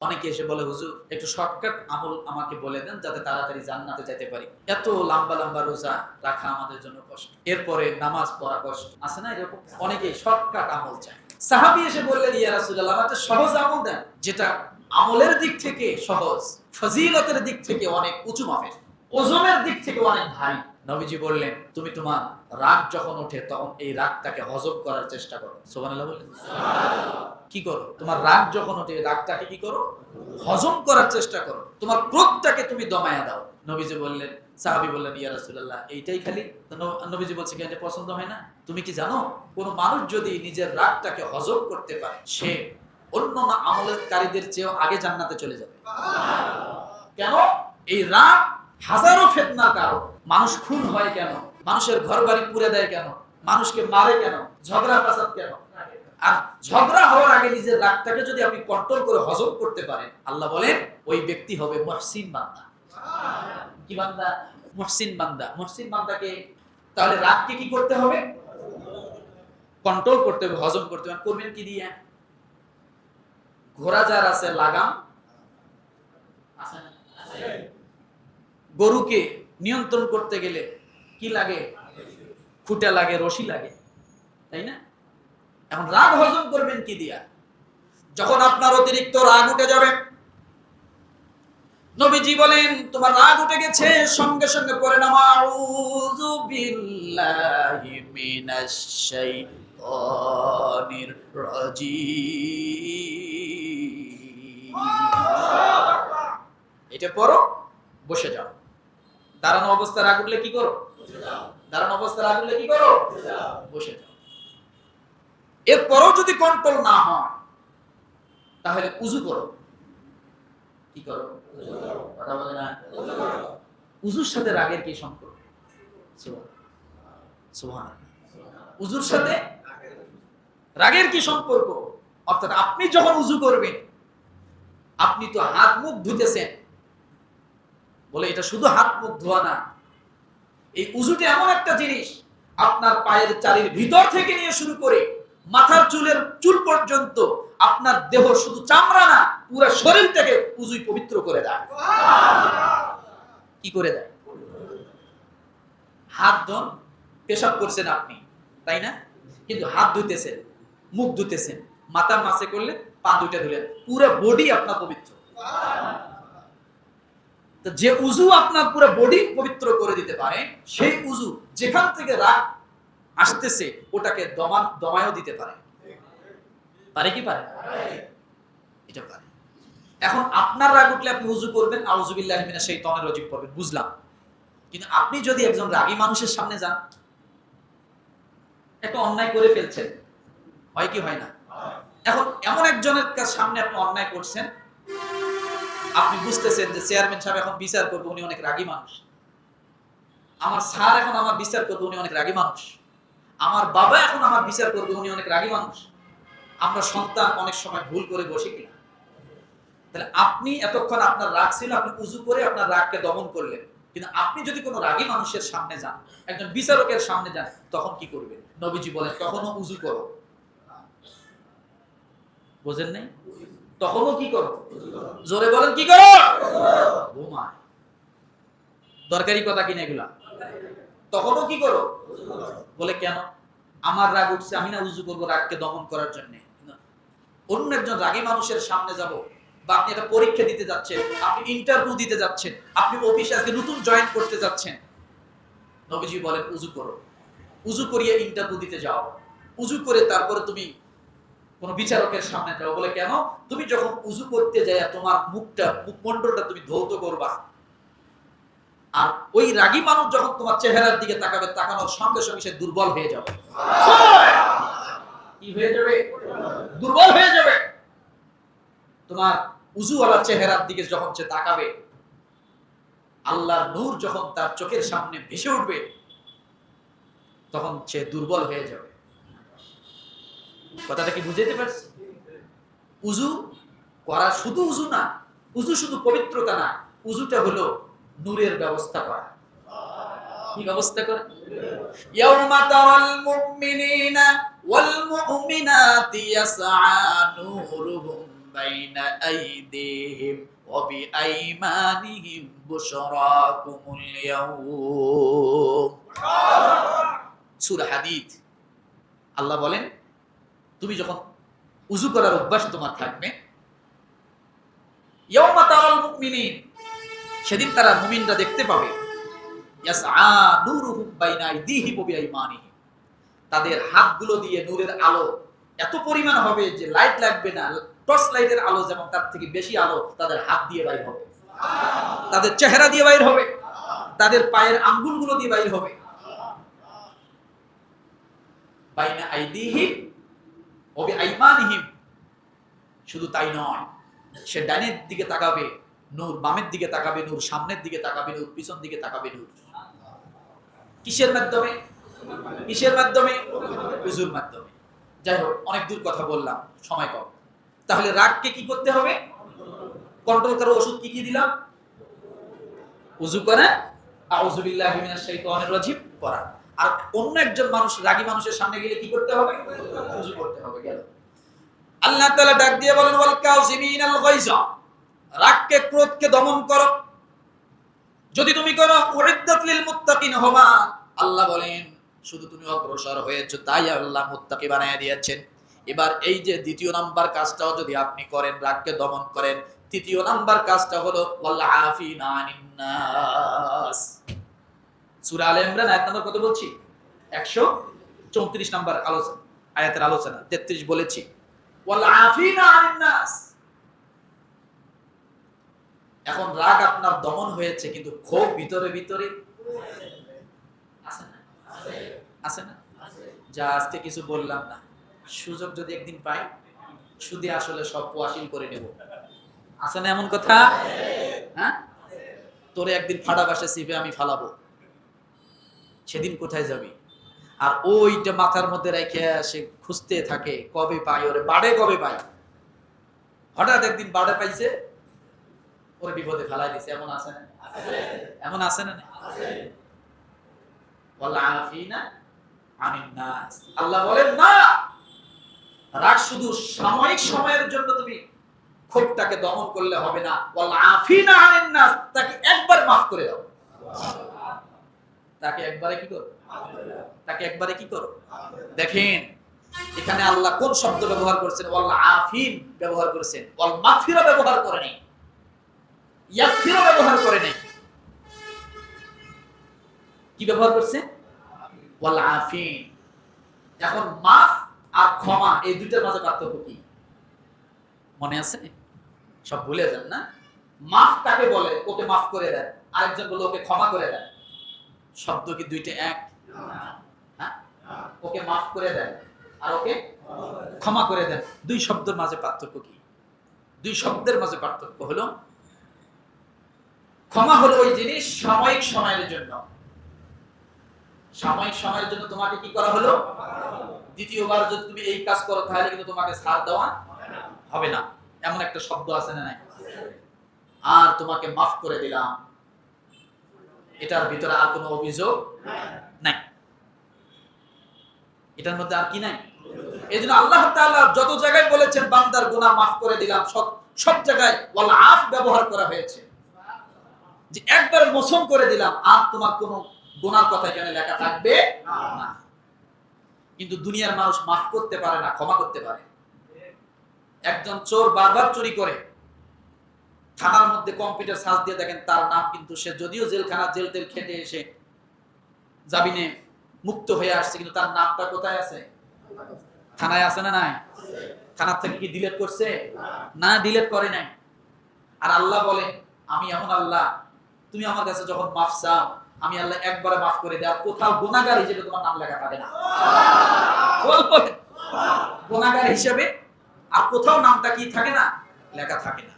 অনেকে এসে বলে, হুজুর একটু শর্টকাট আমল আমাকে বলে দেন যাতে তাড়াতাড়ি জান্নাতে যেতে পারি। এত লম্বা লম্বা রোজা রাখা আমাদের জন্য কষ্ট, এরপরে নামাজ পড়া কষ্ট, আছে না এরকম? অনেকেই শর্টকাট আমল চায়। সাহাবী এসে বললেন, ইয়া রাসূলুল্লাহ, আমাকে সহজ আমল দেন, যেটা আমলের দিক থেকে সহজ, ফজিলতের দিক থেকে অনেক উঁচু মাপের, ওজনের দিক থেকে অনেক ভারী। নবীজি বললেন, তুমি তোমার রাগ যখন ওঠে তখন এই রাগটাকে হজম করার চেষ্টা করো। সুবহানাল্লাহ বলেন। কি করো? তোমার রাগ যখন ওঠে রাগটাকে কি করো? হজম করার চেষ্টা করো। তোমার ক্রোধটাকে তুমি দমায়া দাও। নবীজি বললেন, সাহাবী বললেন, ইয়া রাসূলুল্লাহ, এইটাই খালি? নবীজি বলছে, কি এটা পছন্দ হয় না? তুমি কি জানো, কোন মানুষ যদি নিজের রাগটাকে হজম করতে পারে, সে অন্য আমলকারীদের চেয়েও আগে জান্নাতে চলে যাবে। কেন? এই রাগ হাজারো ফিতনার কারণ। মানুষ খুন হয় কেন? মানুষের ঘরবাড়ি পুড়ে দেয় কেন? মানুষকে মারে কেন? ঝগড়া ফাসাদ কেন? আর ঝগড়া হওয়ার আগে নিজের রাগটাকে যদি আপনি কন্ট্রোল করে হজম করতে পারেন, আল্লাহ বলেন ওই ব্যক্তি হবে মুহসিন বান্দা। কি বান্দা? মুহসিন বান্দা। মুহসিন বান্দাকে তাহলে রাগকে কি করতে হবে? কন্ট্রোল করতে হবে, হজম করতে হবে। করবেন কি দিয়ে? ঘোড়া যার আছে লাগাম আছে না? গরুকে নিয়ন্ত্রণ করতে গেলে কি লাগে? খুঁটা লাগে, রশি লাগে, তাই না? এখন রাগ হজম করবেন কি দিয়া? যখন আপনার অতিরিক্ত রাগ উঠে যাবে, নবীজি বলেন তোমার রাগ উঠে গেছে, সঙ্গে সঙ্গে পড়ে নাও আউযু বিল্লাহি মিনাশ শাইতানির রাজিম। এটা পড়ো, বসে যাও। দাঁড়ানো অবস্থায় রাগ উঠলে কি করো? দাঁড়ানো অবস্থায় রাগ উঠলে কি করো? বসে যাও। এরপরও যদি কন্ট্রোল না হয়, তাহলে উযু করো। কি করো? কথা বলে না? উযুর সাথে রাগের কি সম্পর্ক? সুবহানাল্লাহ। উযুর সাথে রাগের কি সম্পর্ক? অর্থাৎ আপনি যখন উযু করবেন, আপনি তো হাত মুখ ধুতেছেন, বলে এটা শুধু হাত মুখ ধোয়া না, এই উযুটা এমন একটা জিনিস, আপনার পায়ের চারির ভিতর থেকে নিয়ে শুরু করে মাথার চুল পর্যন্ত আপনার দেহ শুধু চামড়া না, পুরো শরীর থেকে উযুই পবিত্র করে দেয়। কি করে দেয়? হাত ধোন, পেশাব করছেন আপনি, তাই না? কিন্তু হাত ধুতেছেন, মুখ ধুতেছেন, মাথার মাসে করলে পা দুইটা ধুলেন, পুরো বডি আপনার পবিত্র। তো যে উযু আপনার পুরো বডি পবিত্র করে দিতে পারে, সেই উযু যেখান থেকে রাগ আসতেছে ওটাকে দমায়ও দিতে পারে। পারে কি পারে? এটা পারে। এখন আপনার রাগ উঠলে আপনি উযু করবেন, আউযু বিল্লাহি মিনাশ শাইতানির রাজিম পড়বেন, বুঝলাম। কিন্তু আপনি যদি একজন রাগী মানুষের সামনে যান, একটা অন্যায় করে ফেলছেন, হয় কি হয় না? এখন এমন একজনের সামনে আপনি অন্যায় করছেন, আপনি বুঝতেছেন যে চেয়ারম্যান সাহেব এখন বিচার করবে, উনি অনেক রাগী মানুষ। আমার স্যার এখন আমার বিচার করবে, উনি অনেক রাগী মানুষ। আমার বাবা এখন আমার বিচার করবে, উনি অনেক রাগী মানুষ। আমরা সন্তান অনেক সময় ভুল করে বসে কিনা? তাহলে আপনি এতক্ষণ আপনার রাগ ছিল, আপনি উযু করে আপনার রাগকে দমন করলেন। কিন্তু আপনি যদি কোনো রাগী মানুষের সামনে যান, একজন বিচারকের সামনে যান, তখন কি করবেন? নবীজি বলেন তখনও উযু করো। বোঝেন নাই? তখনও কি করো? জোরে বলেন, কি করো? ঘুমায়। দরকারি কথা কিনা এগুলা? তখনও কি করো? বলে কেন? আমার রাগ উঠছে, আমি না উযু করবো রাগকে দমন করার জন্য? অন্য একজন রাগী মানুষের সামনে যাব, বা আপনি একটা পরীক্ষা দিতে যাচ্ছেন, আপনি ইন্টারভিউ দিতে যাচ্ছেন, আপনি অফিসে আজকে নতুন জয়েন করতে যাচ্ছেন, নবীজি বলেন উযু করো। উযু করিয়ে ইন্টারভিউ দিতে যাও। উযু করে তারপরে তুমি কোন বিচারকের সামনে যাও। বলে কেন? তুমি যখন উযু করতে যায় তোমার মুখমণ্ডলটা তুমি ধৌত করবা, আর ওই রাগী মানুষ যখন তোমার চেহারার দিকে তাকাবে, তাকানোর সঙ্গে সঙ্গে সে দুর্বল হয়ে যাবে। কি হয়ে যাবে? দুর্বল হয়ে যাবে। তোমার উযুওয়ালা চেহারার দিকে যখন সে তাকাবে, আল্লাহর নূর যখন তার চোখের সামনে ভেসে উঠবে, তখন সে দুর্বল হয়ে যাবে। কথাটা কি বুঝাইতে পারছি? উযু করা শুধু উযু না, উযু শুধু পবিত্রতা না, উযুটা হলো নূরের ব্যবস্থা করা। কি ব্যবস্থা করা? ইয়াউমা তারাল মুমিনিনা ওয়াল মুমিনাতি ইয়াসআ নূরুহুম বাইনা আইদিহিম ওয়া বিআইমানিহিম বুশরাকুমুল ইয়াউম। সূরা হাদীদ। আল্লাহ বলেন, তুমি যখন উযু করার অভ্যাস তোমার থাকবে, ইয়াউমা তারাল মুমিনিন, সেদিন তারা মুমিনরা দেখতে পাবে, ইয়াসআ নূরুহুম বাইনা আইদিহিম ওয়া বিআইমানিহিম, তাদের হাতগুলো দিয়ে নূরের আলো এত পরিমাণ হবে যে লাইট লাগবে না, টর্চ লাইটের আলো যেমন তার থেকে বেশি আলো তাদের হাত দিয়ে বাইর হবে, তাদের চেহারা দিয়ে বাইর হবে, তাদের পায়ের আঙ্গুলগুলো দিয়ে বাইর হবে। বাইনা আইদিহিম ওয়া বিআইমানিহিম, শুধু তাই নয়, সে ডাইনের দিকে তাকাবে নূর, বামের দিকে তাকাবে নূর, সামনের দিকে তাকাবে নূর, পিছন দিকে তাকাবে নূর। কিসের মাধ্যমে? কিসের মাধ্যমে? উযুর মাধ্যমে। যাই হোক, অনেক দূর কথা বললাম, সময় কম। তাহলে রাগকে কি করতে হবে? কন্ট্রোল করার ওষুধ কি কি দিলাম? উযু করে আউযু বিল্লাহি মিনাশ শাইতানির রাজিম পড়া। আর অন্য একজন মানুষ, রাগী মানুষের সামনে গেলে কি করতে হবে? উযু করতে হবে। গেল। আল্লাহ তাআলা ডাক দিয়ে বলেন, ওয়াল কাযিমিনাল গায়যা, রাগকে, ক্রোধকে দমন করো। যদি তুমি করো, উইদ্দাত লিল মুত্তাকিন হবা। আল্লাহ বলেন, শুধু তুমি অগ্রসর হয়েছো তাই আল্লাহ মুত্তাকি বানায় দিয়েছেন। এবার এই যে দ্বিতীয় নাম্বার কাজটাও যদি আপনি করেন, রাগকে দমন করেন, তৃতীয় নাম্বার কাজটা হলো ওয়াল আফিনা আনিন নাস। সূরা আলে ইমরান আয়াত নাম্বার কত বলছি? 134 নাম্বার আলোচনা, আয়াতের আলোচনা 33 বলেছি। ওয়াল আফিনা আনিন নাস। এখন রাগ আপনার দমন হয়েছে, কিন্তু ক্ষোভ ভিতরে ভিতরে আছে না? আছে না? যা আজকে কিছু বললাম না, সুযোগ যদি একদিন পাই, সুদে আসলে সব ওয়াসিল করে নেব। আছে না এমন কথা? হ্যাঁ, তোরে একদিন ফাড়া বাসে চিপে আমি ফালাবো, সেদিন কোথায় যাবি? আর ওইটা মাথার মধ্যে রেখে সে খুঁজতে থাকে, কবে পাই ওরে, বাড়ে কবে পাই। হঠাৎ একদিন বাড়ে পাইছে, ওরে বিপদে ফেলাই দিছে। এমন আছে না? এমন আছে না? আল্লাহ বলেন না, রাগ শুধু সাময়িক সময়ের জন্য তুমি ক্ষোভটাকে দমন করলে হবে না। তাকে একবার মাফ করে দাও। তাকে একবারে কি করো? তাকে একবারে কি করো? দেখেন এখানে আল্লাহ কোন শব্দ ব্যবহার করেছেন? ওয়াল আফিন ব্যবহার করেছেন, ওয়াল মাগফিরা ব্যবহার করে নাই, ইয়াগফিরা ব্যবহার করে নাই। কি ব্যবহার করছে? ওয়াল আফিন। এখন মাফ আর ক্ষমা, এই দুইটার মাঝে পার্থক্য কি মনে আছে? সব ভুলে যান না? মাফ কাকে বলে? ওকে মাফ করে দেন। আরেকজন বলে ওকে ক্ষমা করে দেন। শব্দ কি দুইটা এক? হ্যাঁ, ওকে মাফ করে দেন আর ওকে ক্ষমা করে দেন। দুই শব্দের মাঝে পার্থক্য কি? দুই শব্দের মাঝে পার্থক্য হলো, ক্ষমা হলো ওই জিনিস সাময়িক সময়ের জন্য, সাময়িক সময়ের জন্য তোমাকে কি করা হলো, দ্বিতীয়বার যদি তুমি এই কাজ করো তাহলে কিন্তু তোমাকে ছাড় দেওয়া হবে না। এমন একটা শব্দ আছে না নাই? আর তোমাকে মাফ করে দিলাম, এটার ভিতরে আর কোনো অভিযোগ নাই, এটার মধ্যে আর কি নাই। এই জন্য আল্লাহ তাআলা যত জায়গায় বলেছেন বান্দার গুনাহ মাফ করে দিলাম, সব জায়গায় ওয়াল আফ ব্যবহার করা হয়েছে, যে একবার মোচন করে দিলাম, আর তোমার কোনো গুনার কথা এখানে লেখা থাকবে না। কিন্তু দুনিয়ার মানুষ মাফ করতে পারে না, ক্ষমা করতে পারে। একজন চোর বারবার চুরি করে, থানার মধ্যে কম্পিউটার সার্চ দিয়ে দেখেন তার নাম, কিন্তু সে যদিও জেলখানা জেল তেল খেটে এসে জামিনে মুক্ত হয়ে আসছে, কিন্তু তার নামটা কোথায় আছে? থানায় আছে না নাই? থানার থেকে কি ডিলিট করছে? না, ডিলিট করে নাই। আর আল্লাহ বলে, আমি এমন আল্লাহ, তুমি আমার কাছে যখন মাফ চাও, আমি আল্লাহ একবারে মাফ করে দেব, কোথাও গুনাহগার হিসেবে তোমার নাম লেখা থাকে না। গুনাহগার হিসেবে আর কোথাও নামটা কি থাকে না? লেখা থাকে না।